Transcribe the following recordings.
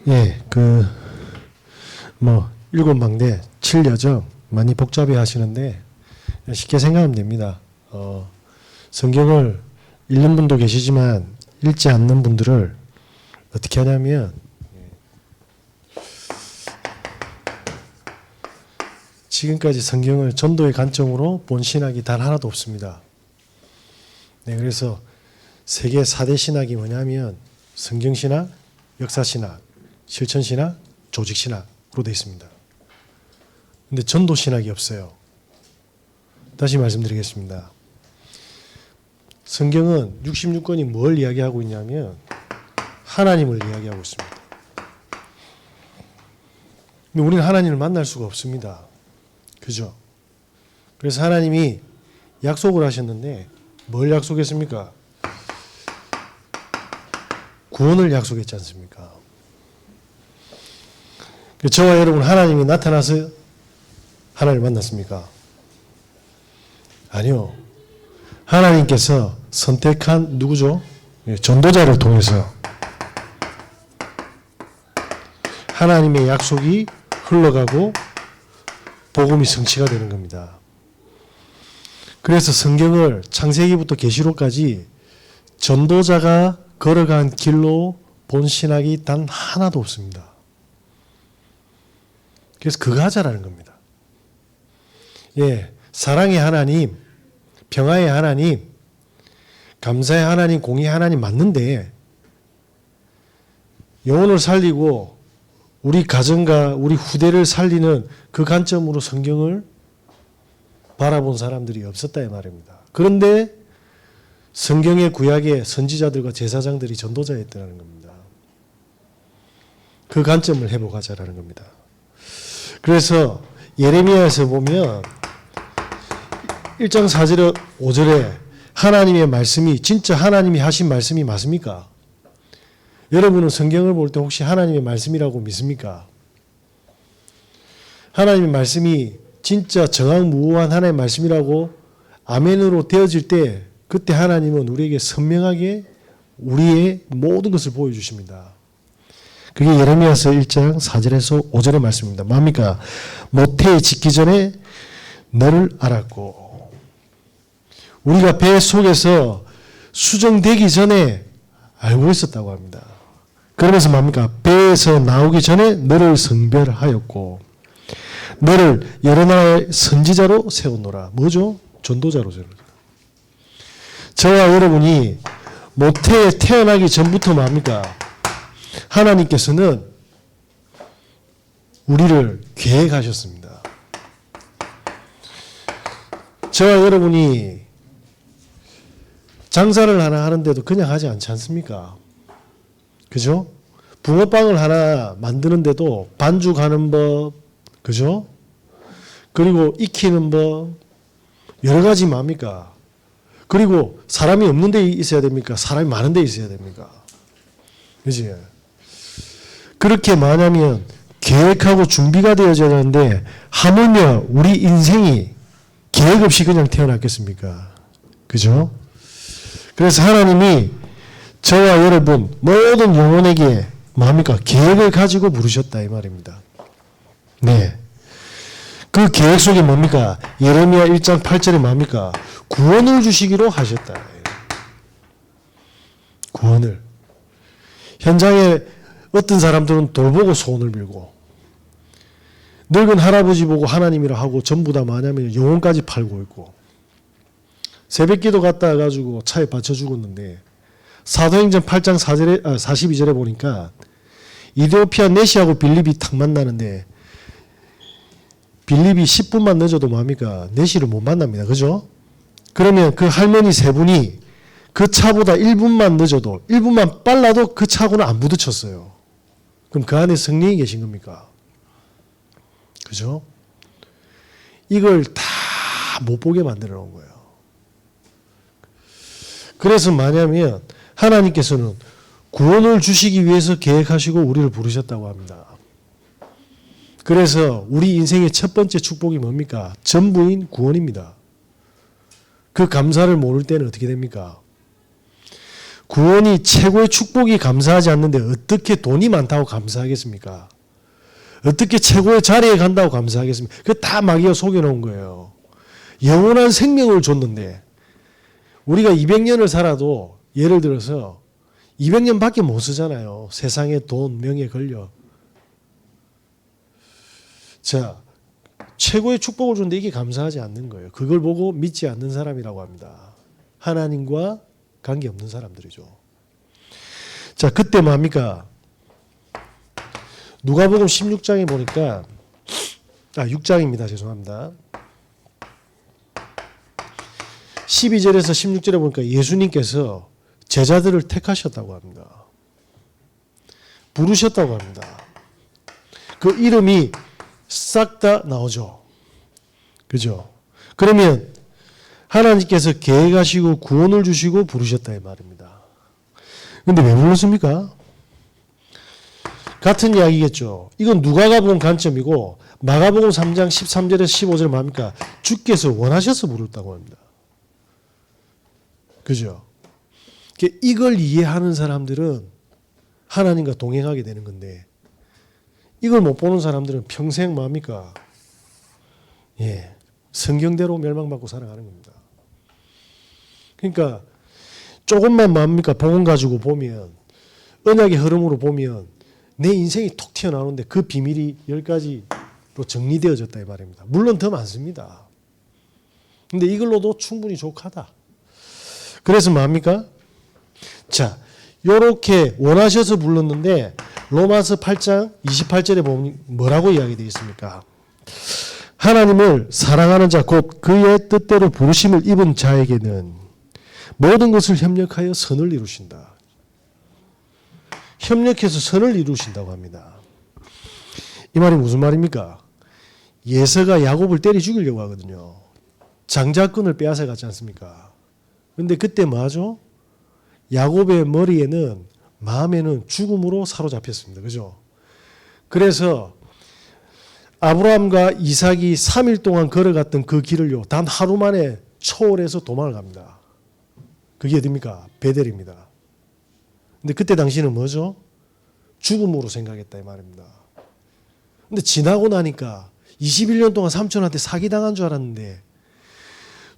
예, 일곱 망대, 칠여정 많이 복잡해 하시는데 쉽게 생각하면 됩니다. 성경을 읽는 분도 계시지만 읽지 않는 분들을 어떻게 하냐면 지금까지 성경을 전도의 관점으로 본 신학이 단 하나도 없습니다. 네, 그래서 세계 4대 신학이 뭐냐면 성경신학, 역사신학, 실천신학, 조직신학으로 되어 있습니다. 근데 전도신학이 없어요. 다시 말씀드리겠습니다. 성경은 66권이 뭘 이야기하고 있냐면 하나님을 이야기하고 있습니다. 근데 우리는 하나님을 만날 수가 없습니다. 그죠? 그래서 하나님이 약속을 하셨는데 뭘 약속했습니까? 구원을 약속했지 않습니까? 저와 여러분 하나님이 나타나서 하나님을 만났습니까? 아니요. 하나님께서 선택한 누구죠? 전도자를 통해서 하나님의 약속이 흘러가고 복음이 성취가 되는 겁니다. 그래서 성경을 창세기부터 계시록까지 전도자가 걸어간 길로 본 신학이 단 하나도 없습니다. 그래서 그거 하자라는 겁니다. 예, 사랑의 하나님, 평화의 하나님, 감사의 하나님, 공의의 하나님 맞는데 영혼을 살리고 우리 가정과 우리 후대를 살리는 그 관점으로 성경을 바라본 사람들이 없었다 이 말입니다. 그런데 성경의 구약의 선지자들과 제사장들이 전도자였다는 겁니다. 그 관점을 회복하자라는 겁니다. 그래서 예레미야에서 보면 1장 4절에 5절에 하나님의 말씀이 진짜 하나님이 하신 말씀이 맞습니까? 여러분은 성경을 볼 때 혹시 하나님의 말씀이라고 믿습니까? 하나님의 말씀이 진짜 정확무오한 하나님의 말씀이라고 아멘으로 되어질 때 그때 하나님은 우리에게 선명하게 우리의 모든 것을 보여주십니다. 그게 예레미야서 1장 4절에서 5절의 말씀입니다. 뭡니까? 모태에 짓기 전에 너를 알았고 우리가 배 속에서 수정되기 전에 알고 있었다고 합니다. 그러면서 뭡니까? 배에서 나오기 전에 너를 성별하였고 너를 여러 나라의 선지자로 세우노라. 뭐죠? 전도자로 세우노라. 저와 여러분이 모태에 태어나기 전부터 뭡니까? 하나님께서는 우리를 계획하셨습니다. 저와 여러분이 장사를 하나 하는데도 그냥 하지 않지 않습니까? 그죠? 붕어빵을 하나 만드는데도 반죽하는 법, 그죠? 그리고 익히는 법, 여러 가지 뭡니까? 그리고 사람이 없는 데 있어야 됩니까? 사람이 많은 데 있어야 됩니까? 그지? 그렇게 뭐냐면 계획하고 준비가 되어져야 하는데 하물며 우리 인생이 계획 없이 그냥 태어났겠습니까? 그죠? 그래서 하나님이 저와 여러분 모든 영혼에게 뭡니까? 계획을 가지고 부르셨다 이 말입니다. 네. 그 계획 속에 뭡니까? 예레미야 1장 8절에 뭡니까? 구원을 주시기로 하셨다. 구원을. 현장에 어떤 사람들은 돌 보고 소원을 빌고 늙은 할아버지 보고 하나님이라 하고 전부 다 뭐냐면 영혼까지 팔고 있고 새벽기도 갔다 가지고 차에 받쳐 죽었는데 사도행전 8장 42절에 보니까 이디오피아 내시하고 빌립이 탁 만나는데 빌립이 10분만 늦어도 뭡니까? 내시를 못 만납니다. 그죠? 그러면 그 할머니 세 분이 그 차보다 1분만 늦어도 1분만 빨라도 그 차고는 안 부딪혔어요. 그럼 그 안에 성령이 계신 겁니까? 그죠? 이걸 다 못 보게 만들어 놓은 거예요. 그래서 뭐냐면 하나님께서는 구원을 주시기 위해서 계획하시고 우리를 부르셨다고 합니다. 그래서 우리 인생의 첫 번째 축복이 뭡니까? 전부인 구원입니다. 그 감사를 모를 때는 어떻게 됩니까? 구원이 최고의 축복이 감사하지 않는데 어떻게 돈이 많다고 감사하겠습니까? 어떻게 최고의 자리에 간다고 감사하겠습니까? 그거 다 마귀가 속여놓은 거예요. 영원한 생명을 줬는데 우리가 200년을 살아도 예를 들어서 200년밖에 못 쓰잖아요. 세상에 돈, 명예 걸려. 자, 최고의 축복을 줬는데 이게 감사하지 않는 거예요. 그걸 보고 믿지 않는 사람이라고 합니다. 하나님과 관계없는 사람들이죠. 자, 그때 뭡니까? 누가복음 16장에 보니까 6장입니다. 죄송합니다. 12절에서 16절에 보니까 예수님께서 제자들을 택하셨다고 합니다. 부르셨다고 합니다. 그 이름이 싹 다 나오죠. 그죠? 그러면 하나님께서 계획하시고 구원을 주시고 부르셨다 이 말입니다. 그런데 왜 불렀습니까? 같은 이야기겠죠. 이건 누가가 본 관점이고 마가복음 3장 13절에서 15절 뭡니까? 주께서 원하셔서 부르셨다고 합니다. 그죠? 이걸 이해하는 사람들은 하나님과 동행하게 되는 건데 이걸 못 보는 사람들은 평생 뭡니까? 예, 성경대로 멸망받고 살아가는 겁니다. 그러니까 조금만 뭡니까? 복음 가지고 보면 언약의 흐름으로 보면 내 인생이 톡 튀어나오는데 그 비밀이 10가지로 정리되어졌다 이 말입니다. 물론 더 많습니다. 근데 이걸로도 충분히 족하다. 그래서 뭡니까? 자, 요렇게 원하셔서 불렀는데 로마서 8장 28절에 보면 뭐라고 이야기되어 있습니까? 하나님을 사랑하는 자 곧 그의 뜻대로 부르심을 입은 자에게는 모든 것을 협력하여 선을 이루신다. 협력해서 선을 이루신다고 합니다. 이 말이 무슨 말입니까? 예서가 야곱을 때려 죽이려고 하거든요. 장자권을 빼앗아 갔지 않습니까? 그런데 그때 뭐하죠? 야곱의 머리에는 마음에는 죽음으로 사로잡혔습니다. 그죠? 그래서 아브라함과 이삭이 3일 동안 걸어갔던 그 길을요. 단 하루 만에 초월해서 도망을 갑니다. 그게 어딥니까? 베델입니다. 근데 그때 당시는 뭐죠? 죽음으로 생각했다 이 말입니다. 근데 지나고 나니까 21년 동안 삼촌한테 사기당한 줄 알았는데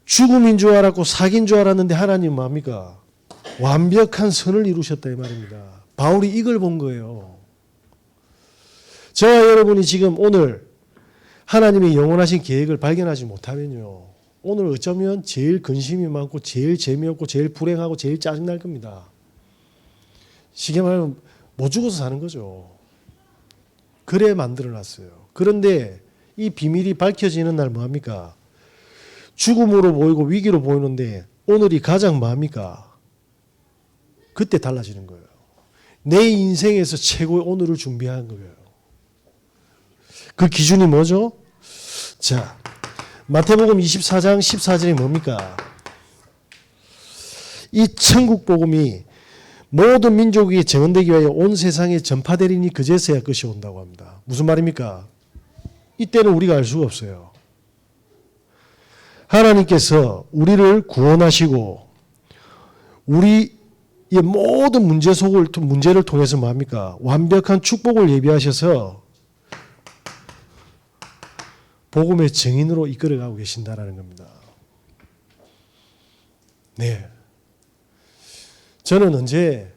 죽음인 줄 알았고 사기인 줄 알았는데 하나님 뭡니까? 완벽한 선을 이루셨다 이 말입니다. 바울이 이걸 본 거예요. 저와 여러분이 지금 오늘 하나님의 영원하신 계획을 발견하지 못하면요. 오늘 어쩌면 제일 근심이 많고 제일 재미없고 제일 불행하고 제일 짜증날 겁니다. 쉽게 말하면 못 죽어서 사는 거죠. 그래 만들어놨어요. 그런데 이 비밀이 밝혀지는 날 뭐합니까? 죽음으로 보이고 위기로 보이는데 오늘이 가장 뭐합니까? 그때 달라지는 거예요. 내 인생에서 최고의 오늘을 준비한 거예요. 그 기준이 뭐죠? 자, 마태복음 24장 14절이 뭡니까? 이 천국 복음이 모든 민족이 증언되기 위하여 온 세상에 전파되리니 그제서야 끝이 온다고 합니다. 무슨 말입니까? 이때는 우리가 알 수가 없어요. 하나님께서 우리를 구원하시고 우리의 모든 문제를 통해서 뭡니까? 완벽한 축복을 예비하셔서 복음의 증인으로 이끌어가고 계신다라는 겁니다. 네. 저는 언제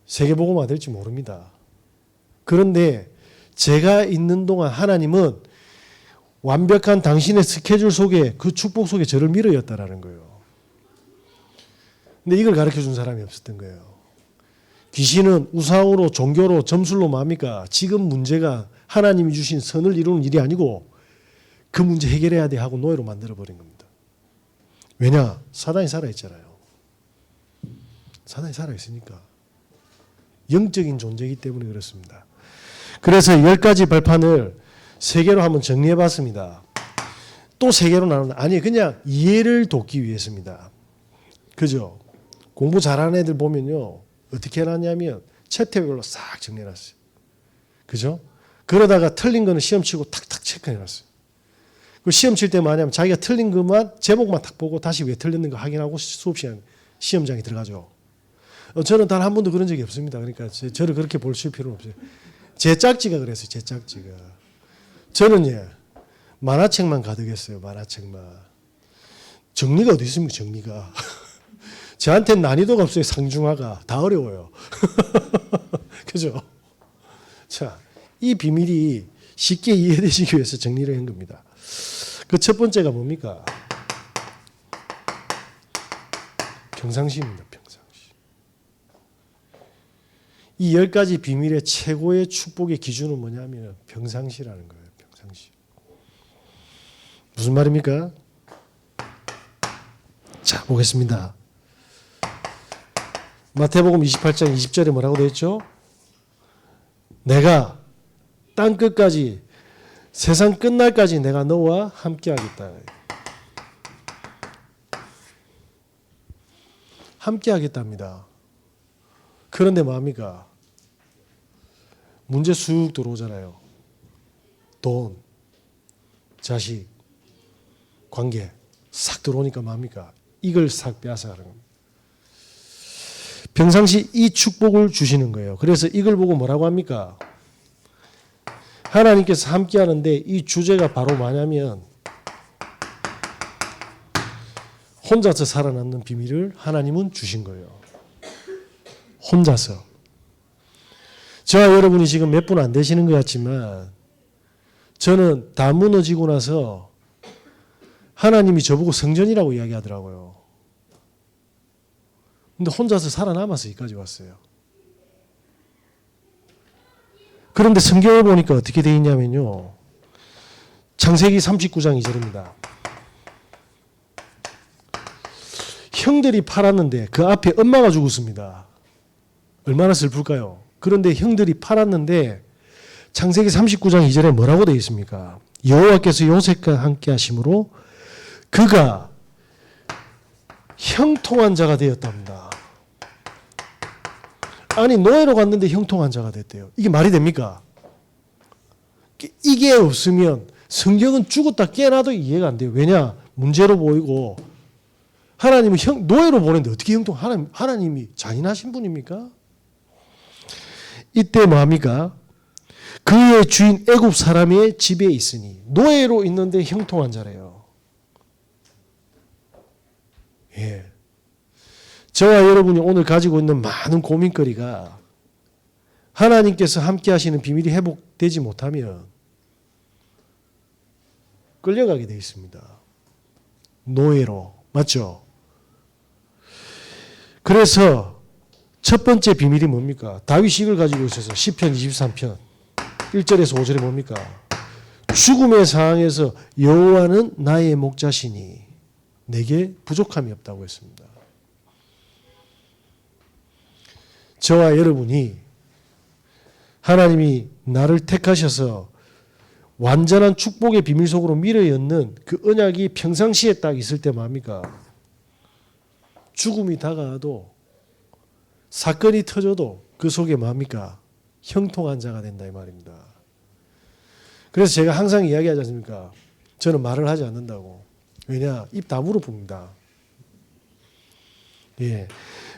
세계복음화 될지 모릅니다. 그런데 제가 있는 동안 하나님은 완벽한 당신의 스케줄 속에 그 축복 속에 저를 밀어였다라는 거예요. 근데 이걸 가르쳐준 사람이 없었던 거예요. 귀신은 우상으로 종교로 점술로 뭡니까? 지금 문제가 하나님이 주신 선을 이루는 일이 아니고 그 문제 해결해야 돼 하고 노예로 만들어버린 겁니다. 왜냐? 사단이 살아있잖아요. 사단이 살아있으니까. 영적인 존재이기 때문에 그렇습니다. 그래서 10가지 발판을 3개로 한번 정리해봤습니다. 또 3개로 나누는 아니 그냥 이해를 돕기 위해서입니다. 그죠? 공부 잘하는 애들 보면요. 어떻게 해놨냐면 챕터별로 싹 정리해놨어요. 그죠? 그러다가 틀린 거는 시험 치고 탁탁 체크해놨어요. 그 시험 칠 때 뭐냐면 자기가 틀린 것만 제목만 탁 보고 다시 왜 틀렸는가 확인하고 수업 시간 시험장에 들어가죠. 저는 단 한 번도 그런 적이 없습니다. 그러니까 저를 그렇게 보실 필요는 없어요. 제 짝지가 그랬어요. 제 짝지가. 저는 만화책만 가득했어요. 만화책만. 정리가 어디 있습니까? 정리가. 저한테는 난이도가 없어요. 상중하가. 다 어려워요. 그죠? 자, 이 비밀이 쉽게 이해되시기 위해서 정리를 한 겁니다. 그 첫 번째가 뭡니까? 평상시입니다. 평상시. 이 10가지 비밀의 최고의 축복의 기준은 뭐냐면 평상시라는 거예요. 평상시. 무슨 말입니까? 자, 보겠습니다. 마태복음 28장 20절에 뭐라고 되어 있죠? 내가 땅 끝까지 세상 끝날까지 내가 너와 함께 하겠다. 함께 하겠답니다. 그런데 뭡니까? 문제 쑥 들어오잖아요. 돈, 자식, 관계 싹 들어오니까 뭡니까? 이걸 싹 빼앗아가는 겁니다. 평상시 이 축복을 주시는 거예요. 그래서 이걸 보고 뭐라고 합니까? 하나님께서 함께 하는데 이 주제가 바로 뭐냐면 혼자서 살아남는 비밀을 하나님은 주신 거예요. 혼자서. 저와 여러분이 지금 몇 분 안 되시는 것 같지만 저는 다 무너지고 나서 하나님이 저보고 성전이라고 이야기하더라고요. 근데 혼자서 살아남아서 여기까지 왔어요. 그런데 성경을 보니까 어떻게 되어 있냐면요. 창세기 39장 2절입니다. 형들이 팔았는데 그 앞에 엄마가 죽었습니다. 얼마나 슬플까요? 그런데 형들이 팔았는데 창세기 39장 2절에 뭐라고 되어 있습니까? 여호와께서 요셉과 함께 하심으로 그가 형통한 자가 되었답니다. 아니 노예로 갔는데 형통한 자가 됐대요. 이게 말이 됩니까? 이게 없으면 성경은 죽었다 깨어나도 이해가 안 돼요. 왜냐? 문제로 보이고 하나님은 노예로 보냈는데 어떻게 하나님이 잔인하신 분입니까? 이때 뭐합니까? 그의 주인 애굽 사람의 집에 있으니 노예로 있는데 형통한 자래요. 예. 저와 여러분이 오늘 가지고 있는 많은 고민거리가 하나님께서 함께 하시는 비밀이 회복되지 못하면 끌려가게 되어 있습니다. 노예로. 맞죠? 그래서 첫 번째 비밀이 뭡니까? 다윗이 이걸 가지고 있어서 시편 23편 1절에서 5절에 뭡니까? 죽음의 상황에서 여호와는 나의 목자시니 내게 부족함이 없다고 했습니다. 저와 여러분이 하나님이 나를 택하셔서 완전한 축복의 비밀 속으로 밀어넣는 그 언약이 평상시에 딱 있을 때 뭡니까? 죽음이 다가와도 사건이 터져도 그 속에 뭡니까? 형통한 자가 된다 이 말입니다. 그래서 제가 항상 이야기하지 않습니까? 저는 말을 하지 않는다고. 왜냐? 입 다물어 봅니다. 예.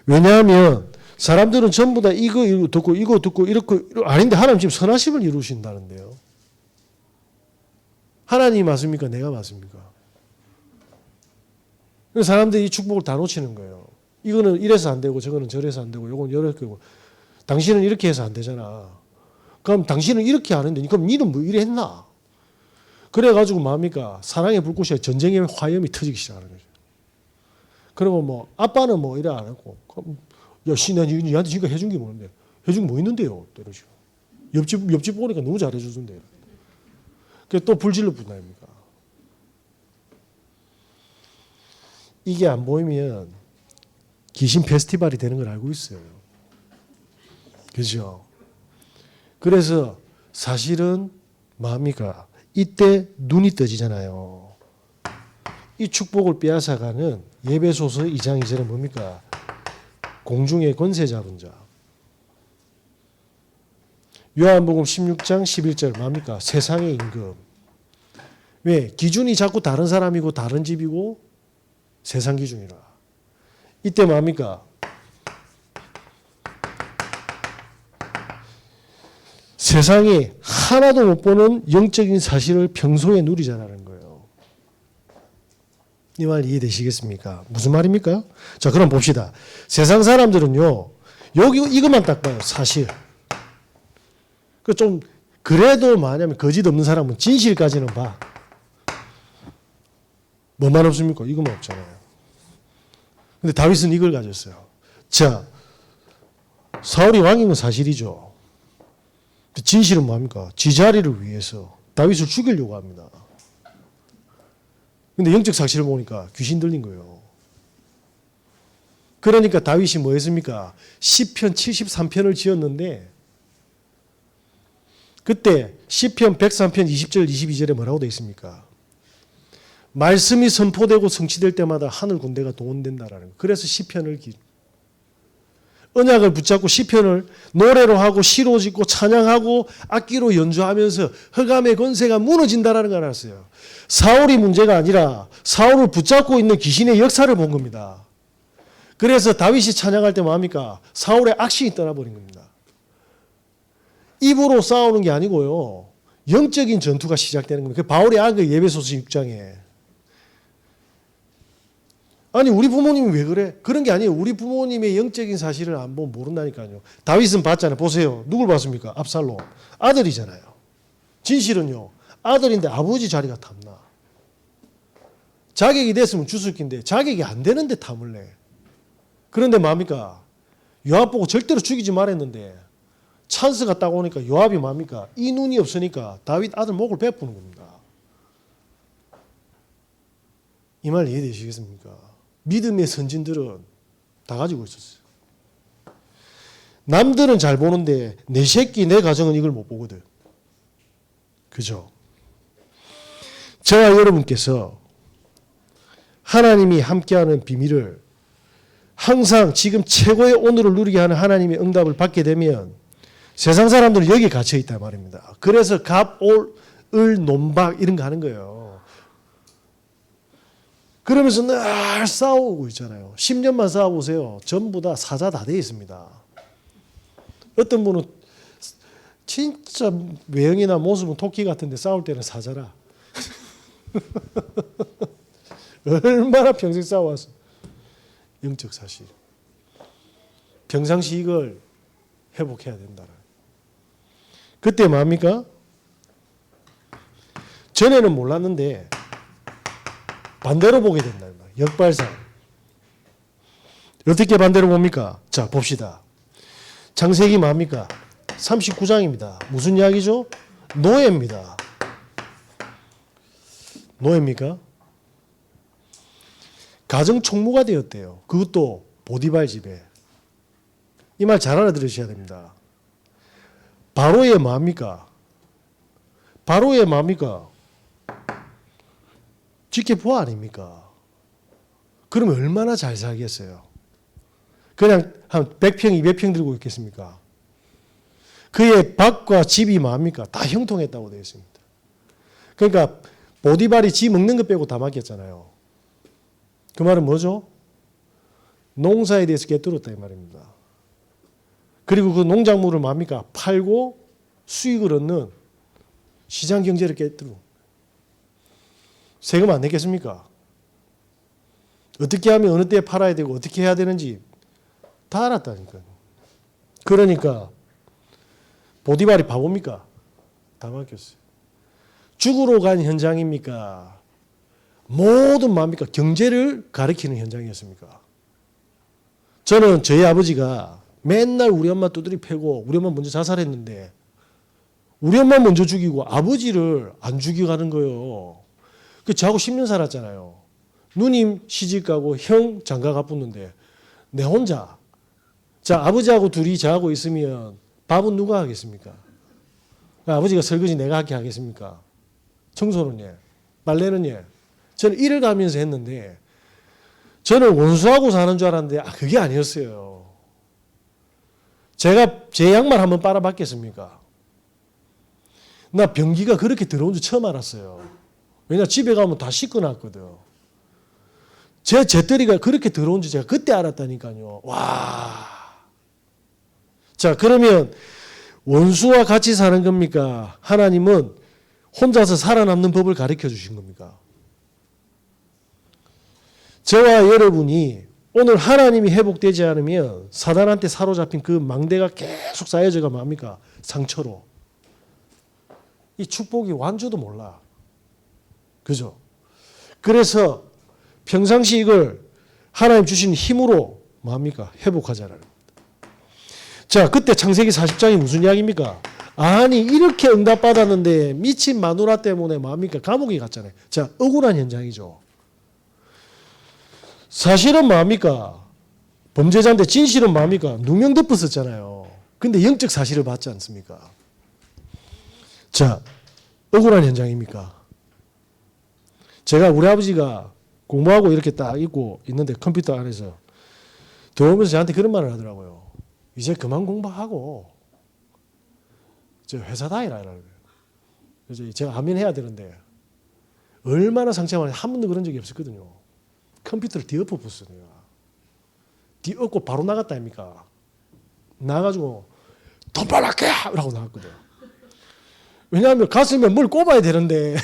왜냐하면 사람들은 전부 다 이거 듣고 이렇게 아닌데 하나님 지금 선하심을 이루신다는데요. 하나님이 맞습니까? 내가 맞습니까? 그래서 사람들이 이 축복을 다 놓치는 거예요. 이거는 이래서 안 되고 저거는 저래서 안 되고 이건 이렇게 되고 당신은 이렇게 해서 안 되잖아. 그럼 당신은 이렇게 하는데 그럼 니는 뭐 이래 했나? 그래가지고 뭡니까? 사랑의 불꽃이 전쟁의 화염이 터지기 시작하는 거죠. 그리고 뭐 아빠는 뭐 이래 안 했고 야, 나 니한테 지금까지 해준 게 뭐는데? 해준 게 뭐 있는데요? 이러시고. 옆집 보니까 너무 잘해주던데. 그래서 또 불질러 분다입니까? 이게 안 보이면 귀신 페스티벌이 되는 걸 알고 있어요. 그죠? 그래서 사실은 뭡니까? 이때 눈이 떠지잖아요. 이 축복을 빼앗아가는 예배소서 2장 2절은 뭡니까? 공중의 권세 잡은 자. 요한복음 16장 11절 뭡니까? 세상의 임금. 왜? 기준이 자꾸 다른 사람이고 다른 집이고 세상 기준이라. 이때 뭡니까? 세상에 하나도 못 보는 영적인 사실을 평소에 누리자라는 거예요. 이 말 이해되시겠습니까? 무슨 말입니까? 자, 그럼 봅시다. 세상 사람들은요, 여기 이것만 딱 봐요. 사실. 그 좀 그래도 만약에 거짓 없는 사람은 진실까지는 봐. 뭐만 없습니까? 이것만 없잖아요. 근데 다윗은 이걸 가졌어요. 자, 사울이 왕인 건 사실이죠. 진실은 뭡니까? 지 자리를 위해서 다윗을 죽이려고 합니다. 근데 영적 사실을 보니까 귀신 들린 거예요. 그러니까 다윗이 뭐 했습니까? 시편 73편을 지었는데 그때 시편 103편 20절 22절에 뭐라고 되어 있습니까? 말씀이 선포되고 성취될 때마다 하늘 군대가 동원된다라는 거예요. 그래서 시편을 언약을 붙잡고 시편을 노래로 하고 시로 짓고 찬양하고 악기로 연주하면서 흑암의 권세가 무너진다라는 걸 알았어요. 사울이 문제가 아니라 사울을 붙잡고 있는 귀신의 역사를 본 겁니다. 그래서 다윗이 찬양할 때 뭐합니까? 사울의 악신이 떠나버린 겁니다. 입으로 싸우는 게 아니고요. 영적인 전투가 시작되는 겁니다. 그 바울이 한 그 예배소서 6장에. 아니 우리 부모님이 왜 그래? 그런 게 아니에요. 우리 부모님의 영적인 사실을 안 보면 모른다니까요. 다윗은 봤잖아요. 보세요. 누굴 봤습니까? 압살롬. 아들이잖아요. 진실은요. 아들인데 아버지 자리가 탐나. 자격이 됐으면 주술기인데 자격이 안 되는데 탐을 내. 그런데 뭡니까? 요압 보고 절대로 죽이지 말했는데 찬스가 딱 오니까 요압이 뭡니까? 이 눈이 없으니까 다윗 아들 목을 베푸는 겁니다. 이 말 이해되시겠습니까? 믿음의 선진들은 다 가지고 있었어요. 남들은 잘 보는데 내 새끼 내 가정은 이걸 못 보거든. 그죠? 저와 여러분께서 하나님이 함께하는 비밀을 항상 지금 최고의 오늘을 누리게 하는 하나님의 응답을 받게 되면 세상 사람들은 여기에 갇혀 있단 말입니다. 그래서 갑, 올, 을, 논박 이런 거 하는 거예요. 그러면서 늘 싸우고 있잖아요. 10년만 싸워보세요. 전부 다 사자 다 되어 있습니다. 어떤 분은 진짜 외형이나 모습은 토끼 같은데 싸울 때는 사자라. 얼마나 평생 싸워왔어. 영적 사실. 평상시 이걸 회복해야 된다. 그때 뭡니까? 전에는 몰랐는데 반대로 보게 된다. 역발상. 어떻게 반대로 봅니까? 자, 봅시다. 창세기 뭡니까? 39장입니다. 무슨 이야기죠? 노예입니다. 노예입니까? 가정 총무가 되었대요. 그것도 보디발 집에. 이 말 잘 알아들으셔야 됩니다. 바로의 뭡니까? 바로의 뭡니까? 직계부하 아닙니까? 그러면 얼마나 잘 살겠어요? 그냥 한 100평, 200평 들고 있겠습니까? 그의 밭과 집이 뭡니까? 다 형통했다고 되어 있습니다. 그러니까 보디발이 지 먹는 것 빼고 다 맡겼잖아요. 그 말은 뭐죠? 농사에 대해서 깨뚫었다 이 말입니다. 그리고 그 농작물을 뭡니까? 팔고 수익을 얻는 시장 경제를 깨뚫고 세금 안 내겠습니까? 어떻게 하면 어느 때에 팔아야 되고 어떻게 해야 되는지 다 알았다니까요. 그러니까 보디발이 바보입니까? 다 맡겼어요. 죽으러 간 현장입니까? 모든 뭡니까? 경제를 가리키는 현장이었습니까? 저는 저희 아버지가 맨날 우리 엄마 두드리 패고 우리 엄마 먼저 자살했는데 우리 엄마 먼저 죽이고 아버지를 안 죽이고 가는 거예요. 그 저하고 10년 살았잖아요. 누님 시집 가고 형 장가 가붙는데 내 혼자. 자, 아버지하고 둘이 저하고 있으면 밥은 누가 하겠습니까? 아버지가 설거지 내가 하게 하겠습니까? 청소는 예. 빨래는 예. 저는 일을 가면서 했는데 저는 원수하고 사는 줄 알았는데 그게 아니었어요. 제가 제 양말 한번 빨아봤겠습니까? 나 변기가 그렇게 들어온 줄 처음 알았어요. 왜냐 집에 가면 다 씻겨놨거든. 제 재떨이가 그렇게 들어온 줄 제가 그때 알았다니까요. 와. 자, 그러면 원수와 같이 사는 겁니까? 하나님은 혼자서 살아남는 법을 가르쳐 주신 겁니까? 저와 여러분이 오늘 하나님이 회복되지 않으면 사단한테 사로잡힌 그 망대가 계속 쌓여져가 뭡니까? 상처로. 이 축복이 완주도 몰라. 그죠? 그래서 평상시 이걸 하나님 주신 힘으로 뭡니까? 회복하자라는 겁니다. 자, 그때 창세기 40장이 무슨 이야기입니까? 아니 이렇게 응답받았는데 미친 마누라 때문에 뭡니까? 감옥에 갔잖아요. 자, 억울한 현장이죠. 사실은 뭡니까? 범죄자인데 진실은 뭡니까? 누명 덮었었잖아요. 근데 영적 사실을 받지 않습니까? 자, 억울한 현장입니까? 제가 우리 아버지가 공부하고 이렇게 딱 있고 있는데 컴퓨터 안에서 들어오면서 저한테 그런 말을 하더라고요. 이제 그만 공부하고 저 회사 다니라. 그래서 제가 아멘 해야 되는데 얼마나 상처받았는지 한 번도 그런 적이 없었거든요. 컴퓨터를 뒤엎어 붙었어요. 내가. 뒤엎고 바로 나갔다 아닙니까? 나가지고 돈 벌랄게! 라고 나갔거든. 왜냐하면 가슴에 뭘 꼽아야 되는데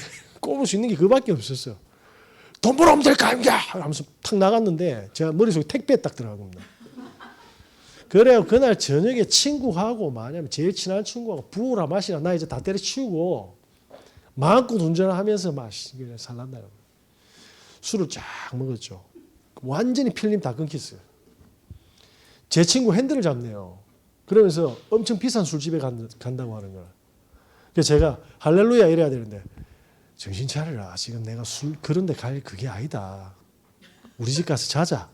꼽을 수 있는 게 그밖에 없었어요. 돈 벌어오면 될 거 아닙니까? 하면서 탁 나갔는데 제가 머릿속에 택배에 딱 들어간 겁니다. 그래요. 그날 저녁에 친구하고 뭐냐면 제일 친한 친구하고 부으라 마시라 나 이제 다 때려치우고 마음껏 운전하면서 살란다. 술을 쫙 먹었죠. 완전히 필름 다 끊겼어요. 제 친구 핸들을 잡네요. 그러면서 엄청 비싼 술집에 간다고 하는 거야. 그래서 제가 할렐루야 이래야 되는데 정신 차려라. 지금 내가 술 그런 데 갈 그게 아니다. 우리 집 가서 자자.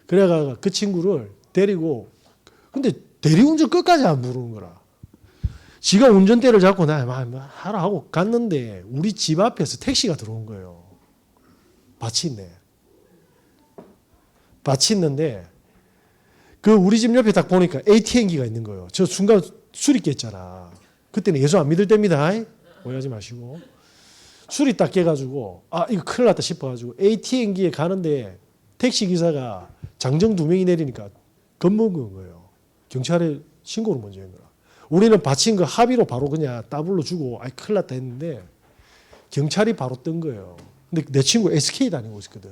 그래가 그 친구를 데리고 근데 대리운전 끝까지 안 부르는 거라. 지가 운전대를 잡고 나 하라 하고 갔는데 우리 집 앞에서 택시가 들어온 거예요. 밭이 있네. 밭이 있는데 그 우리 집 옆에 딱 보니까 ATM기가 있는 거예요. 저 순간 술이 깼잖아. 그때는 예수 안 믿을 때입니다. 오해하지 마시고. 술이 딱 깨가지고 아 이거 큰일 났다 싶어가지고 ATM기에 가는데 택시기사가 장정 2명이 내리니까 겁먹은 거예요. 경찰에 신고를 먼저 한 거라. 우리는 바친 거 합의로 바로 그냥 따블로 주고 아이 큰일 났다 했는데 경찰이 바로 뜬 거예요. 근데 내 친구 SK 다니고 있었거든.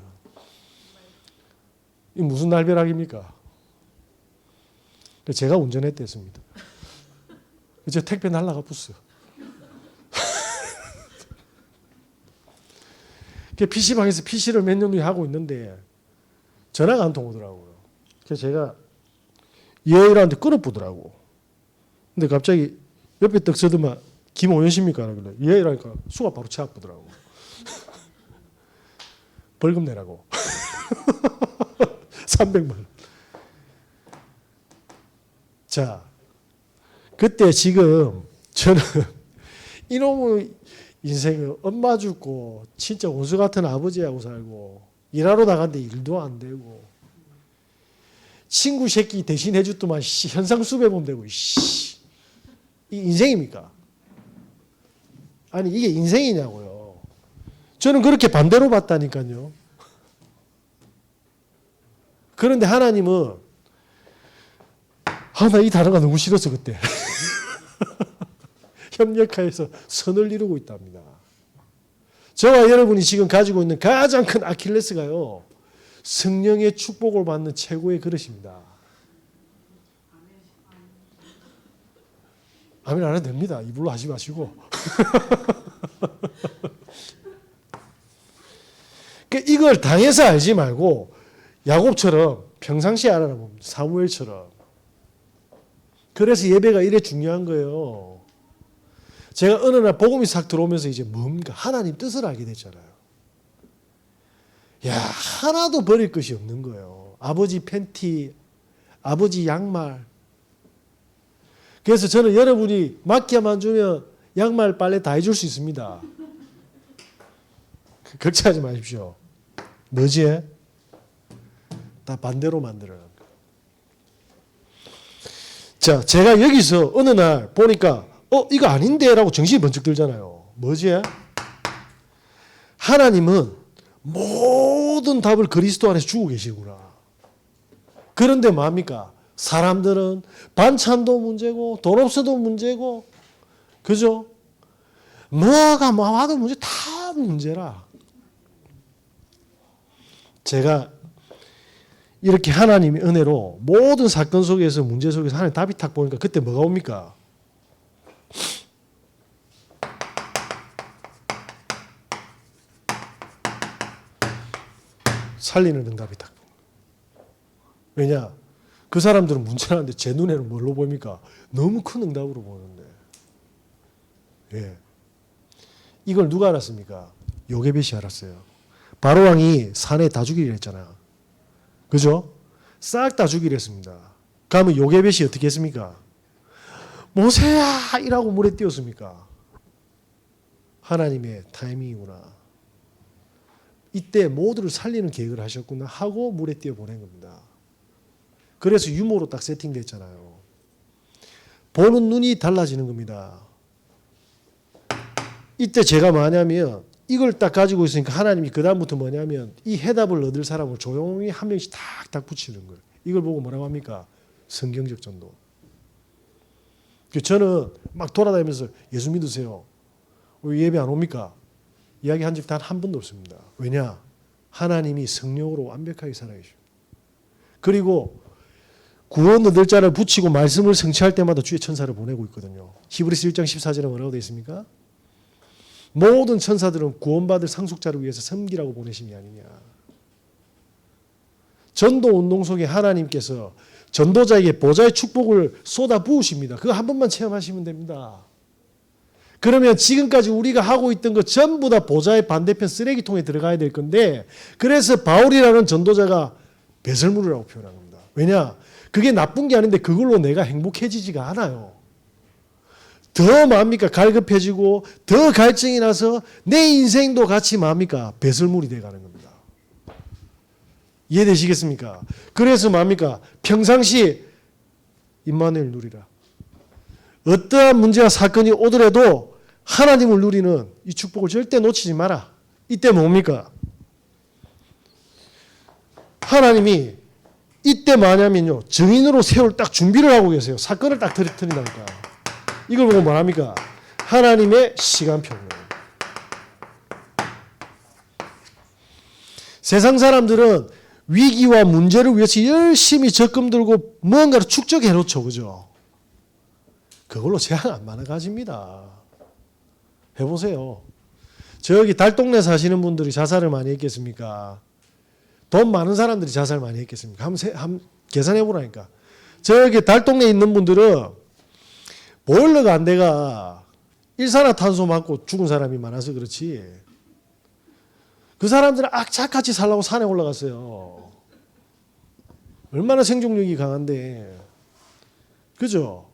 이 무슨 날벼락입니까? 제가 운전했댔습니다. 이제 택배 날라가 붙어요. PC방에서 PC를 몇 년 후에 하고 있는데 전화가 안 통오더라고요. 그래서 제가 예의라는데 끊어보더라고. 근데 갑자기 옆에 떡 서더만 김오연 씨입니까? 그래. 예의라니까 수가 바로 쳐아프더라고. 벌금 내라고. 300만 원. 자, 그때 지금 저는 이놈의 인생을 엄마 죽고 진짜 원수 같은 아버지하고 살고 일하러 나갔는데 일도 안 되고 친구 새끼 대신 해줬더만 현상 수배범 되고 이 인생입니까? 아니 이게 인생이냐고요. 저는 그렇게 반대로 봤다니까요. 그런데 하나님은 나 이 단어가 너무 싫었어 그때. 협력하여서 선을 이루고 있답니다. 저와 여러분이 지금 가지고 있는 가장 큰 아킬레스가요. 성령의 축복을 받는 최고의 그릇입니다. 아멘 안 해도 됩니다. 입으로 하지 마시고. 이걸 당해서 알지 말고 야곱처럼 평상시에 알아라 봅니다. 사무엘처럼. 그래서 예배가 이래 중요한 거예요. 제가 어느 날 복음이 싹 들어오면서 이제 뭔가 하나님 뜻을 알게 됐잖아요. 야, 하나도 버릴 것이 없는 거예요. 아버지 팬티, 아버지 양말. 그래서 저는 여러분이 맡겨만 주면 양말 빨래 다 해줄 수 있습니다. 걱정하지 마십시오. 뭐지? 다 반대로 만들어요. 자, 제가 여기서 어느 날 보니까 이거 아닌데? 라고 정신이 번쩍 들잖아요. 뭐지? 하나님은 모든 답을 그리스도 안에서 주고 계시구나. 그런데 뭐합니까? 사람들은 반찬도 문제고 돈 없어도 문제고 그죠? 뭐가 뭐 와도 문제 다 문제라. 제가 이렇게 하나님의 은혜로 모든 사건 속에서 문제 속에서 하나님 답이 탁 보니까 그때 뭐가 옵니까? 살리는 응답이 딱. 왜냐? 그 사람들은 문제라는데 제 눈에는 뭘로 보입니까? 너무 큰 응답으로 보는데. 예. 이걸 누가 알았습니까? 요게벳이 알았어요. 바로왕이 산에 다 죽이려 했잖아. 그죠? 싹 다 죽이려 했습니다. 그러면 요게벳이 어떻게 했습니까? 모세야! 이라고 물에 띄웠습니까? 하나님의 타이밍이구나. 이때 모두를 살리는 계획을 하셨구나 하고 물에 띄워 보낸 겁니다. 그래서 유모로 딱 세팅됐잖아요. 보는 눈이 달라지는 겁니다. 이때 제가 뭐냐면 이걸 딱 가지고 있으니까 하나님이 그 다음부터 뭐냐면 이 해답을 얻을 사람을 조용히 한 명씩 탁탁 붙이는 거예요. 이걸 보고 뭐라고 합니까? 성경적 전도. 저는 막 돌아다니면서 예수 믿으세요. 왜 예배 안 옵니까? 이야기한 적 단 한 번도 없습니다. 왜냐? 하나님이 성령으로 완벽하게 살아계십니다. 그리고 구원 얻을 자를 붙이고 말씀을 성취할 때마다 주의 천사를 보내고 있거든요. 히브리서 1장 14절에 뭐라고 되어 있습니까? 모든 천사들은 구원받을 상속자를 위해서 섬기라고 보내심이 아니냐. 전도 운동 속에 하나님께서 전도자에게 보좌의 축복을 쏟아 부으십니다. 그거 한 번만 체험하시면 됩니다. 그러면 지금까지 우리가 하고 있던 거 전부 다 보좌의 반대편 쓰레기통에 들어가야 될 건데 그래서 바울이라는 전도자가 배설물이라고 표현한 겁니다. 왜냐? 그게 나쁜 게 아닌데 그걸로 내가 행복해지지가 않아요. 더 뭡니까? 갈급해지고 더 갈증이 나서 내 인생도 같이 뭡니까? 배설물이 돼가는 겁니다. 이해되시겠습니까? 그래서 뭡니까? 평상시 임마누엘 누리라. 어떠한 문제와 사건이 오더라도 하나님을 누리는 이 축복을 절대 놓치지 마라. 이때 뭡니까? 하나님이 이때 뭐냐면요. 증인으로 세울 딱 준비를 하고 계세요. 사건을 딱 터뜨린다니까. 이걸 보고 뭐합니까? 하나님의 시간표입니다. 세상 사람들은 위기와 문제를 위해서 열심히 적금 들고 뭔가를 축적해 놓죠. 그죠? 그걸로 제한 안 많아가집니다. 해보세요. 저기 달동네 사시는 분들이 자살을 많이 했겠습니까? 돈 많은 사람들이 자살 많이 했겠습니까? 한번 계산해 보라니까. 저기 달동네에 있는 분들은 보일러가 안 돼가 일산화탄소 맞고 죽은 사람이 많아서 그렇지. 그 사람들은 악착같이 살라고 산에 올라갔어요. 얼마나 생존력이 강한데. 그죠?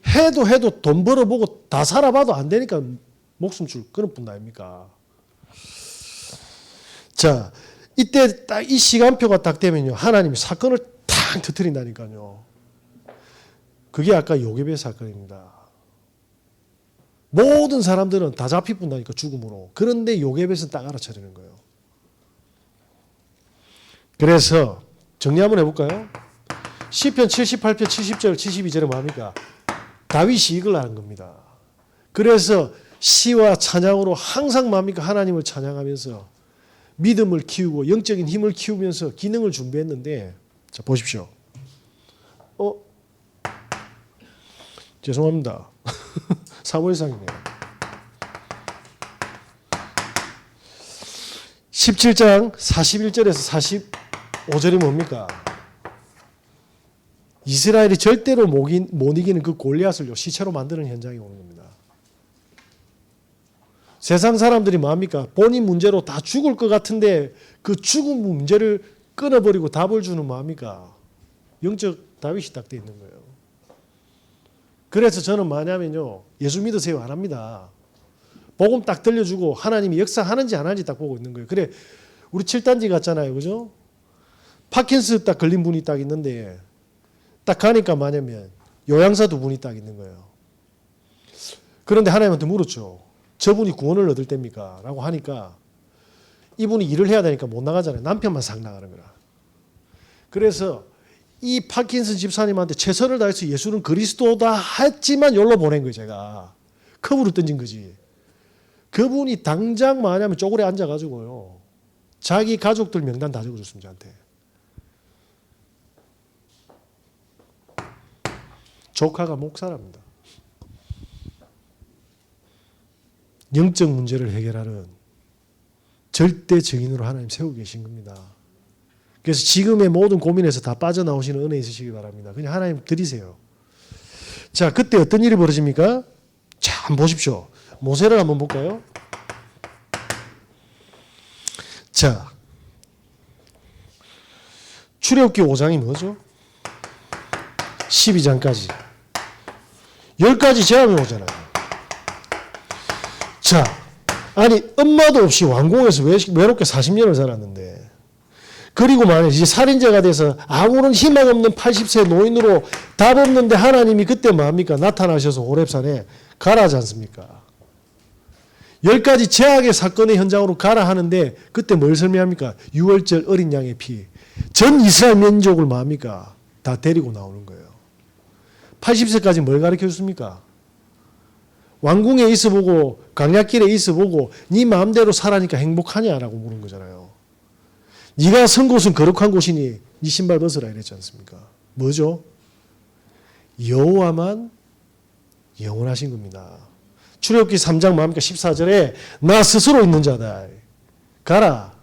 해도 돈 벌어보고 다 살아봐도 안 되니까 목숨 줄 그런 분 아닙니까? 자, 이때 딱 이 시간표가 딱 되면요. 하나님이 사건을 탁 터뜨린다니까요. 그게 아까 요게벳 사건입니다. 모든 사람들은 다 잡히뿐다니까 죽음으로. 그런데 요게벳은 딱 알아차리는 거예요. 그래서 정리 한번 해볼까요? 시편 78편 70절 72절에 뭐합니까? 다윗이 이걸 하는 겁니다. 그래서 시와 찬양으로 항상 뭡니까? 하나님을 찬양하면서 믿음을 키우고 영적인 힘을 키우면서 기능을 준비했는데 자 보십시오. 죄송합니다. 사무엘상이네요. 17장 41절에서 45절이 뭡니까? 이스라엘이 절대로 못 이기는 그 골리앗을 시체로 만드는 현장이 오는 겁니다. 세상 사람들이 뭐합니까? 본인 문제로 다 죽을 것 같은데 그 죽음 문제를 끊어버리고 답을 주는 뭐합니까? 영적 다윗이 딱 돼 있는 거예요. 그래서 저는 뭐냐면요. 예수 믿으세요 안 합니다. 복음 딱 들려주고 하나님이 역사하는지 안 하는지 딱 보고 있는 거예요. 그래 우리 7단지 갔잖아요. 그죠? 파킨스 딱 걸린 분이 딱 있는데 딱 가니까 뭐냐면 요양사 두 분이 딱 있는 거예요. 그런데 하나님한테 물었죠. 저분이 구원을 얻을 때입니까? 라고 하니까 이분이 일을 해야 되니까 못 나가잖아요. 남편만 싹 나가는 거라. 그래서 이 파킨슨 집사님한테 최선을 다해서 예수는 그리스도다 했지만 여기로 보낸 거예요. 제가 컵으로 던진 거지. 그분이 당장 뭐냐면 쪼그려 앉아가지고요, 자기 가족들 명단 다 적어줬습니다. 저한테. 조카가 목사랍니다. 영적 문제를 해결하는 절대 증인으로 하나님 세우고 계신 겁니다. 그래서 지금의 모든 고민에서 다 빠져나오시는 은혜 있으시기 바랍니다. 그냥 하나님 드리세요. 자, 그때 어떤 일이 벌어집니까? 자, 한번 보십시오. 모세를 한번 볼까요? 자, 출애굽기 5장이 뭐죠? 12장까지 10가지 제한이 오잖아요. 자, 아니 엄마도 없이 왕궁에서 외롭게 40년을 살았는데, 그리고 만약 이제 살인자가 돼서 아무런 희망 없는 80세 노인으로 답 없는데 하나님이 그때 뭐합니까? 나타나셔서 호렙산에 가라 하지 않습니까? 10가지 제약의 사건의 현장으로 가라 하는데 그때 뭘 설명합니까? 유월절 어린 양의 피. 전 이스라엘 민족을 뭐합니까? 다 데리고 나오는 거예요. 80세까지 뭘 가르쳐 줬습니까? 왕궁에 있어보고 강약길에 있어보고 네 마음대로 살아니까 행복하냐라고 물은 거잖아요. 네가 선 곳은 거룩한 곳이니 네 신발 벗으라 이랬지 않습니까? 뭐죠? 여호와만 영원하신 겁니다. 출애굽기 3장 뭡니까? 14절에 나 스스로 있는 자다. 가라.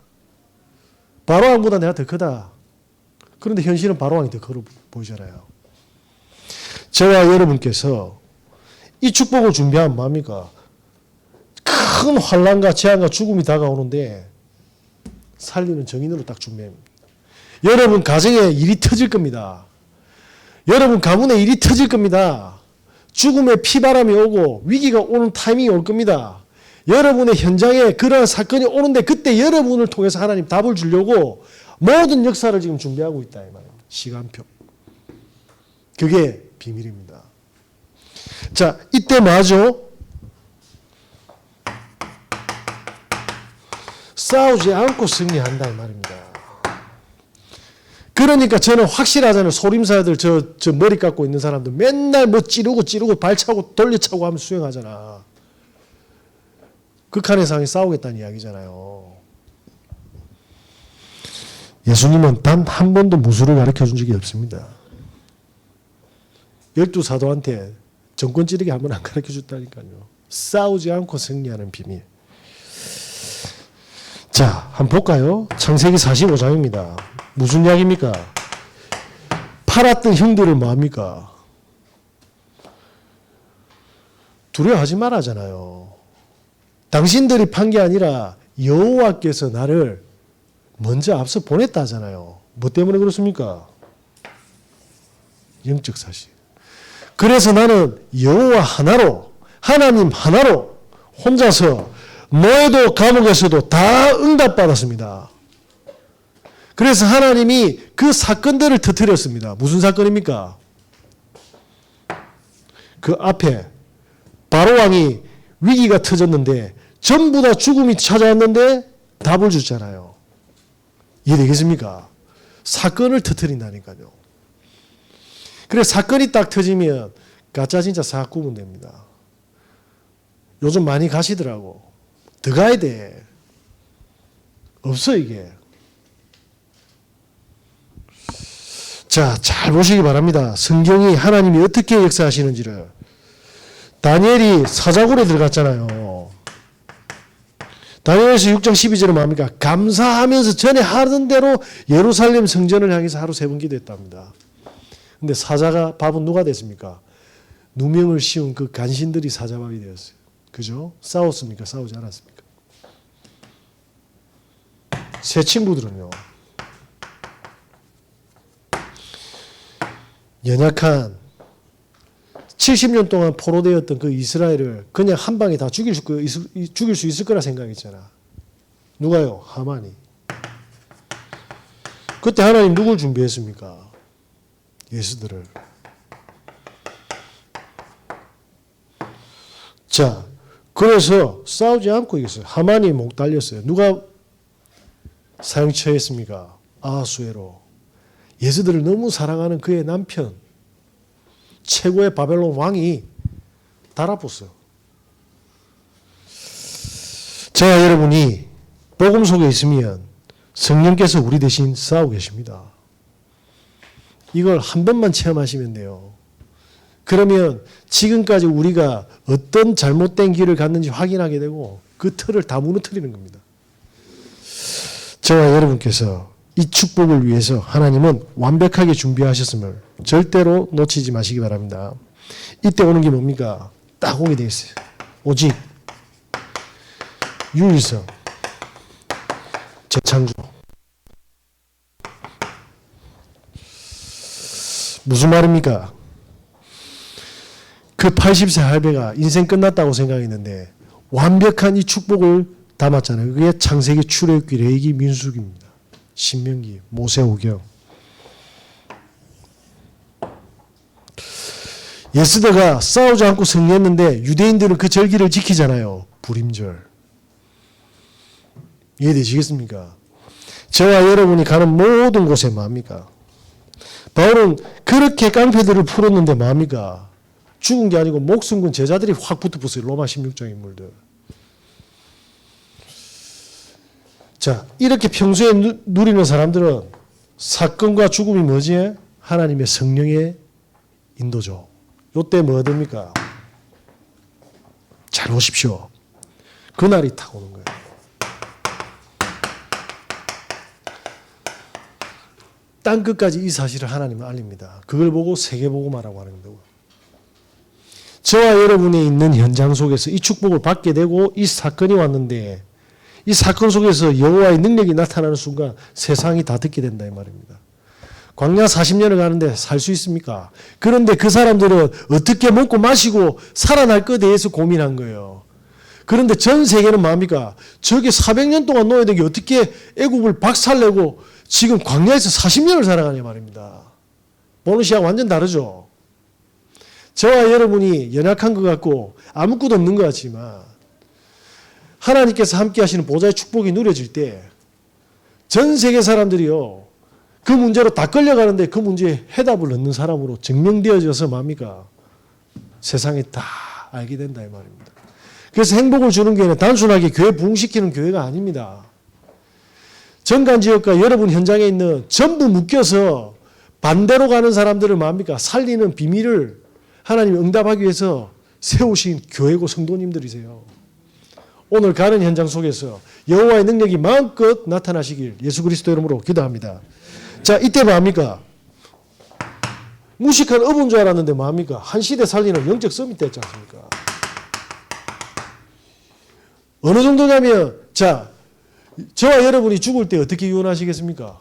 바로왕보다 내가 더 크다. 그런데 현실은 바로왕이 더 커 보이잖아요. 저와 여러분께서 이 축복을 준비하면 뭡니까? 큰 환난과 재앙과 죽음이 다가오는데 살리는 정인으로 딱 준비합니다. 여러분 가정에 일이 터질 겁니다. 여러분 가문에 일이 터질 겁니다. 죽음의 피바람이 오고 위기가 오는 타이밍이 올 겁니다. 여러분의 현장에 그러한 사건이 오는데 그때 여러분을 통해서 하나님 답을 주려고 모든 역사를 지금 준비하고 있다 이 말입니다. 시간표. 그게 비밀입니다. 자, 이때 뭐죠? 싸우지 않고 승리한다 이 말입니다. 그러니까 저는 확실하잖아요. 소림사들 저 머리 깎고 있는 사람들 맨날 뭐 찌르고 발차고 돌려차고 하면 수행하잖아. 극한의 상황에 싸우겠다는 이야기잖아요. 예수님은 단 한 번도 무술을 가르쳐 준 적이 없습니다. 12사도한테 정권 찌르기 한 번 안 가르쳐 줬다니까요. 싸우지 않고 승리하는 비밀. 자, 한번 볼까요? 창세기 45장입니다. 무슨 이야기입니까? 팔았던 형들을 뭐합니까? 두려워하지 말라잖아요. 당신들이 판 게 아니라 여호와께서 나를 먼저 앞서 보냈다 하잖아요. 뭐 때문에 그렇습니까? 영적 사실. 그래서 나는 여호와 하나로, 하나님 하나로 혼자서 노예도 감옥에서도 다 응답받았습니다. 그래서 하나님이 그 사건들을 터뜨렸습니다. 무슨 사건입니까? 그 앞에 바로왕이 위기가 터졌는데 전부 다 죽음이 찾아왔는데 답을 줬잖아요. 이해되겠습니까? 사건을 터뜨린다니까요. 그래서 사건이 딱 터지면 가짜 진짜 싹 구분 됩니다. 요즘 많이 가시더라고. 더 가야 돼. 없어 이게. 자, 잘 보시기 바랍니다. 성경이 하나님이 어떻게 역사하시는지를. 다니엘이 사자굴에 들어갔잖아요. 다니엘서 6장 12절은 뭡니까? 감사하면서 전에 하던 대로 예루살렘 성전을 향해서 하루 3번 기도했답니다. 근데 사자가 밥은 누가 됐습니까? 누명을 씌운 그 간신들이 사자밥이 되었어요. 그죠? 싸웠습니까? 싸우지 않았습니까? 새 친구들은요. 연약한 70년 동안 포로되었던 그 이스라엘을 그냥 한 방에 다 죽일 수 있을 거라 생각했잖아. 누가요? 하만이. 그때 하나님 누굴 준비했습니까? 예수들을. 자, 그래서 싸우지 않고 이겼어요. 하만이 목 달렸어요. 누가 사형 처했습니까? 아하수에로. 예수들을 너무 사랑하는 그의 남편, 최고의 바벨론 왕이 달아붙어요. 저와 여러분이 복음 속에 있으면 성령께서 우리 대신 싸우고 계십니다. 이걸 한 번만 체험하시면 돼요. 그러면 지금까지 우리가 어떤 잘못된 길을 갔는지 확인하게 되고 그 틀을 다 무너뜨리는 겁니다. 저와 여러분께서 이 축복을 위해서 하나님은 완벽하게 준비하셨음을 절대로 놓치지 마시기 바랍니다. 이때 오는 게 뭡니까? 딱 오게 되어 있어요. 오직 유일성, 재창조. 무슨 말입니까? 그 80세 할배가 인생 끝났다고 생각했는데 완벽한 이 축복을 담았잖아요. 그게 창세기, 출애굽기, 레위기, 민수기입니다. 신명기, 모세오경. 예스더가 싸우지 않고 승리했는데 유대인들은 그 절기를 지키잖아요. 불임절. 이해되시겠습니까? 저와 여러분이 가는 모든 곳에 뭐합니까? 바울은 그렇게 깡패들을 풀었는데 뭐합니까? 죽은 게 아니고 목숨 건 제자들이 확 붙어붙어요. 로마 16장 인물들. 자, 이렇게 평소에 누리는 사람들은 사건과 죽음이 뭐지? 하나님의 성령의 인도죠. 요때 뭐 됩니까? 잘 보십시오. 그날이 딱 오는 거예요. 땅끝까지 이 사실을 하나님은 알립니다. 그걸 보고 세계복음화라고 하는 거고. 저와 여러분이 있는 현장 속에서 이 축복을 받게 되고 이 사건이 왔는데 이 사건 속에서 여호와의 능력이 나타나는 순간 세상이 다 듣게 된다 이 말입니다. 광야 40년을 가는데 살 수 있습니까? 그런데 그 사람들은 어떻게 먹고 마시고 살아날 것에 대해서 고민한 거예요. 그런데 전 세계는 뭡니까? 저게 400년 동안 놓여야 되게 어떻게 애굽을 박살내고 지금 광야에서 40년을 살아가냐 말입니다. 보는 시각 완전 다르죠. 저와 여러분이 연약한 것 같고 아무것도 없는 것 같지만 하나님께서 함께 하시는 보좌의 축복이 누려질 때 전 세계 사람들이요. 그 문제로 다 끌려가는데 그 문제에 해답을 얻는 사람으로 증명되어져서 뭡니까? 세상에 다 알게 된다 이 말입니다. 그래서 행복을 주는 교회는 단순하게 교회 부흥시키는 교회가 아닙니다. 정관지역과 여러분 현장에 있는 전부 묶여서 반대로 가는 사람들을 뭡니까? 살리는 비밀을 하나님이 응답하기 위해서 세우신 교회고 성도님들이세요. 오늘 가는 현장 속에서 여호와의 능력이 마음껏 나타나시길 예수 그리스도 이름으로 기도합니다. 자, 이때 뭡니까? 무식한 어부인 줄 알았는데 뭡니까? 한 시대 살리는 영적 서밋 됐지 않습니까? 어느 정도냐면 자, 저와 여러분이 죽을 때 어떻게 유언하시겠습니까?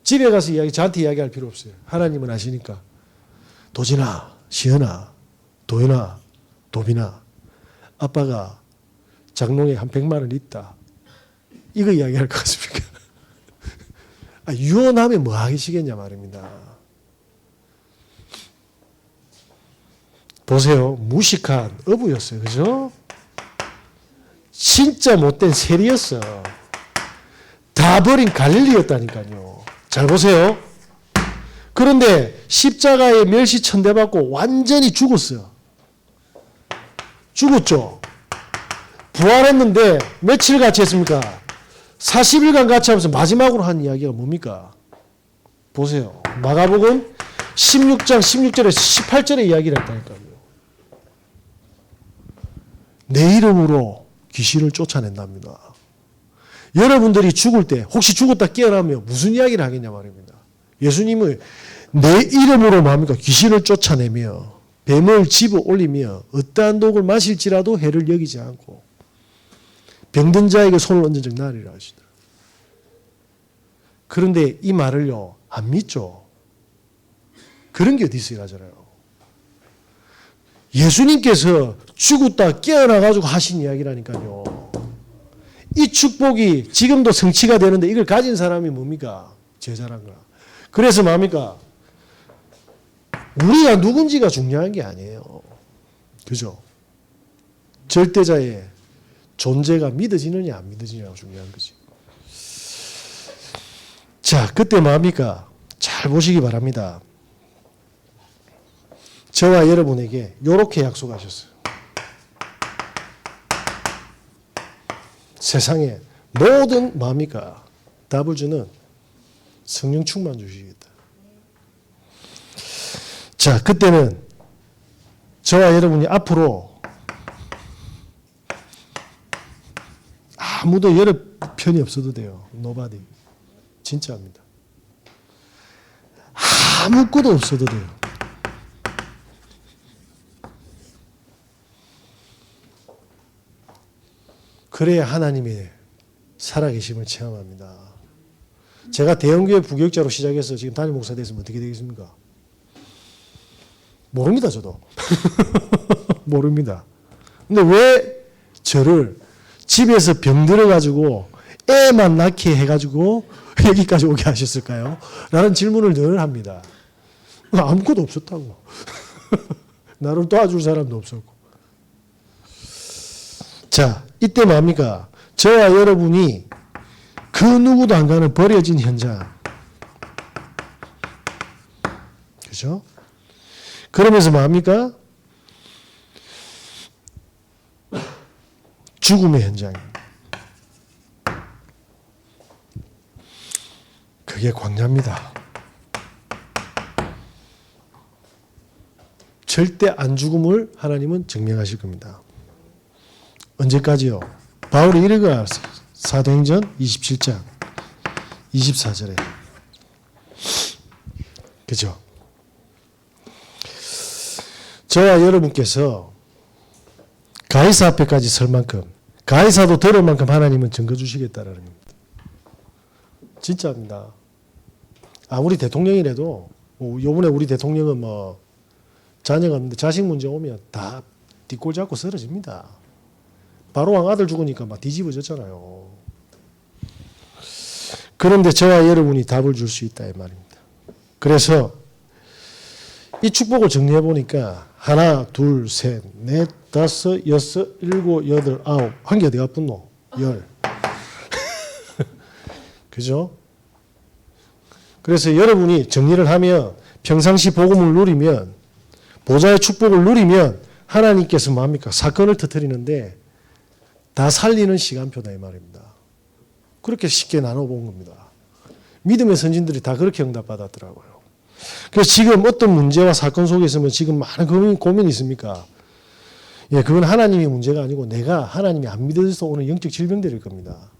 집에 가서 저한테 이야기할 필요 없어요. 하나님은 아시니까. 도진아, 시연아, 도연아, 도빈아, 아빠가 장롱에 한 100만 원 있다. 이거 이야기할 것 같습니까? 유언하면 뭐 하시겠냐 말입니다. 보세요. 무식한 어부였어요. 그죠? 진짜 못된 세리였어. 다 버린 갈릴리였다니까요. 잘 보세요. 그런데 십자가에 멸시 천대받고 완전히 죽었어요. 죽었죠. 부활했는데 며칠 같이 했습니까? 40일간 같이 하면서 마지막으로 한 이야기가 뭡니까? 보세요. 마가복음 16장 16절에서 18절의 이야기를 했다니까요. 내 이름으로 귀신을 쫓아낸답니다. 여러분들이 죽을 때 혹시 죽었다 깨어나면 무슨 이야기를 하겠냐 말입니다. 예수님은 내 이름으로 뭡니까? 귀신을 쫓아내며 뱀을 집어 올리며 어떠한 독을 마실지라도 해를 여기지 않고 병든 자에게 손을 얹은 적 나으리라 하시더라. 그런데 이 말을요 안 믿죠. 그런 게 어디 있어요 하잖아요. 예수님께서 죽었다 깨어나가지고 하신 이야기라니까요. 이 축복이 지금도 성취가 되는데 이걸 가진 사람이 뭡니까? 제자란 거야. 그래서 뭡니까? 우리가 누군지가 중요한 게 아니에요. 그죠? 절대자의 존재가 믿어지느냐 안 믿어지느냐가 중요한 거지. 자, 자, 그때 뭡니까? 잘 보시기 바랍니다. 저와 여러분에게 이렇게 약속하셨어요. 세상에 모든 뭡니까? 답을 주는 성령 충만 주시겠다. 자, 그때는 저와 여러분이 앞으로 아무도 여러 편이 없어도 돼요. Nobody. 진짜입니다. 아무것도 없어도 돼요. 그래야 하나님의 살아계심을 체험합니다. 제가 대형교회 부교육자로 시작해서 지금 담임 목사 됐으면 어떻게 되겠습니까? 모릅니다, 저도. 모릅니다. 근데 왜 저를 집에서 병들어가지고 애만 낳게 해가지고 여기까지 오게 하셨을까요? 라는 질문을 늘 합니다. 아무것도 없었다고. 나를 도와줄 사람도 없었고. 자, 이때 뭡니까? 저와 여러분이 그 누구도 안 가는 버려진 현장. 그죠? 그러면서 뭡니까? 죽음의 현장입니다. 그게 광야입니다. 절대 안 죽음을 하나님은 증명하실 겁니다. 언제까지요? 바울이 이르가 사도행전 27장 24절에 그죠? 저와 여러분께서 가이사 앞에까지 설 만큼 가이사도 들을 만큼 하나님은 증거 주시겠다라는 겁니다. 진짜입니다. 아무리 대통령이라도 요번에 우리 대통령은 뭐 자녀가 없는데 자식 문제 오면 다 뒷골 잡고 쓰러집니다. 바로왕 아들 죽으니까 막 뒤집어졌잖아요. 그런데 저와 여러분이 답을 줄 수 있다 이 말입니다. 그래서 이 축복을 정리해 보니까 하나, 둘, 셋, 넷, 다섯, 여섯, 일곱, 여덟, 아홉. 한 개 어디 갔노? 열. 그죠? 그래서 여러분이 정리를 하면 평상시 복음을 누리면 보좌의 축복을 누리면 하나님께서 뭡니까? 사건을 터뜨리는데 다 살리는 시간표다 이 말입니다. 그렇게 쉽게 나눠본 겁니다. 믿음의 선진들이 다 그렇게 응답받았더라고요. 그래서 지금 어떤 문제와 사건 속에 있으면 지금 많은 고민이 있습니까? 예, 그건 하나님의 문제가 아니고 내가 하나님이 안 믿어져서 오는 영적 질병들일 겁니다.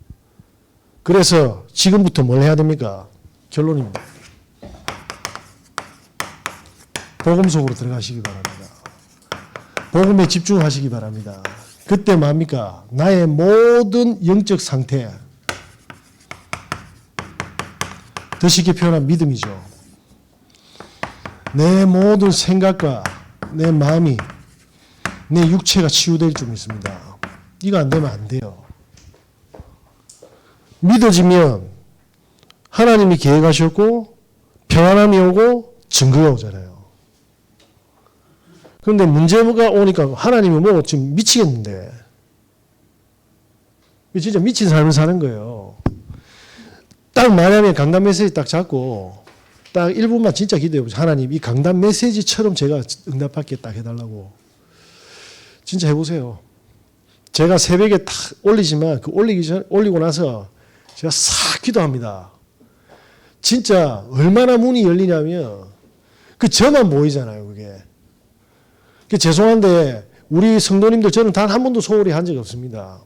그래서 지금부터 뭘 해야 됩니까? 결론입니다. 복음 속으로 들어가시기 바랍니다. 복음에 집중하시기 바랍니다. 그때 뭡니까? 나의 모든 영적 상태, 더 쉽게 표현한 믿음이죠. 내 모든 생각과 내 마음이, 내 육체가 치유될 줄 믿습니다. 이거 안 되면 안 돼요. 믿어지면 하나님이 계획하셨고 평안함이 오고 증거가 오잖아요. 그런데 문제가 오니까 하나님이 뭐 지금 미치겠는데 진짜 미친 삶을 사는 거예요. 딱 만약에 강단 메시지 딱 잡고 딱 1분만 진짜 기도해보세요. 하나님 이 강단 메시지처럼 제가 응답받게 딱 해달라고. 진짜 해보세요. 제가 새벽에 딱 올리지만 그 올리고 나서 제가 싹 기도합니다. 진짜 얼마나 문이 열리냐면 그 저만 보이잖아요. 그게. 죄송한데 우리 성도님들 저는 단 한 번도 소홀히 한 적이 없습니다.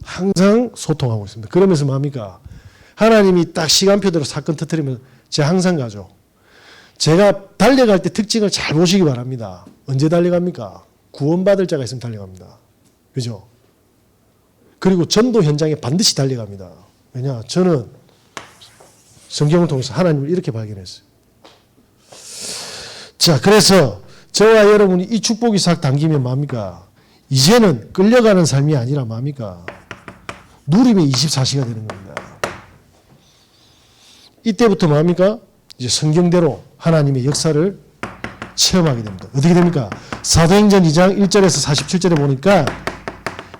항상 소통하고 있습니다. 그러면서 뭡니까? 하나님이 딱 시간표대로 사건 터뜨리면 제가 항상 가죠. 제가 달려갈 때 특징을 잘 보시기 바랍니다. 언제 달려갑니까? 구원받을 자가 있으면 달려갑니다. 그죠? 그리고 전도 현장에 반드시 달려갑니다. 왜냐? 저는 성경을 통해서 하나님을 이렇게 발견했어요. 자, 그래서 저와 여러분이 이 축복이 싹 당기면 뭡니까? 이제는 끌려가는 삶이 아니라 뭡니까? 누림의 24시가 되는 겁니다. 이때부터 뭡니까? 이제 성경대로 하나님의 역사를 체험하게 됩니다. 어떻게 됩니까? 사도행전 2장 1절에서 47절에 보니까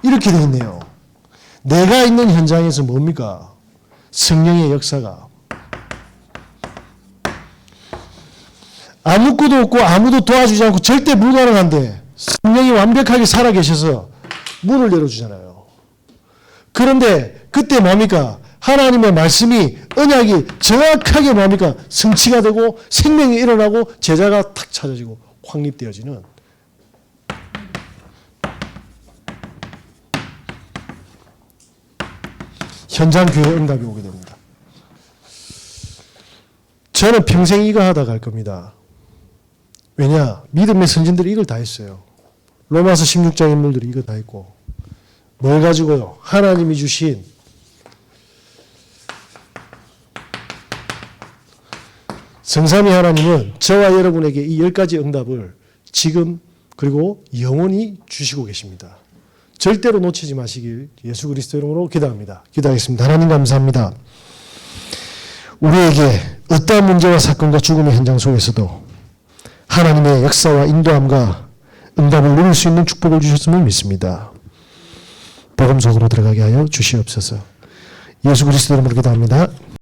이렇게 되어 있네요. 내가 있는 현장에서 뭡니까? 성령의 역사가 아무것도 없고 아무도 도와주지 않고 절대 불가능한데 성령이 완벽하게 살아계셔서 문을 열어주잖아요. 그런데 그때 뭡니까? 하나님의 말씀이 언약이 정확하게 뭡니까? 성취가 되고 생명이 일어나고 제자가 탁 찾아지고 확립되어지는 현장 교회 응답이 오게 됩니다. 저는 평생 이거 하다 갈 겁니다. 왜냐? 믿음의 선진들이 이걸 다 했어요. 로마서 16장 인물들이 이거 다 했고 뭘 가지고요? 하나님이 주신 성삼위 하나님은 저와 여러분에게 이 10가지 응답을 지금 그리고 영원히 주시고 계십니다. 절대로 놓치지 마시길 예수 그리스도 이름으로 기도합니다. 기도하겠습니다. 하나님 감사합니다. 우리에게 어떠한 문제와 사건과 죽음의 현장 속에서도 하나님의 역사와 인도함과 응답을 누릴 수 있는 축복을 주셨음을 믿습니다. 복음 속으로 들어가게 하여 주시옵소서. 예수 그리스도 이름으로 기도합니다.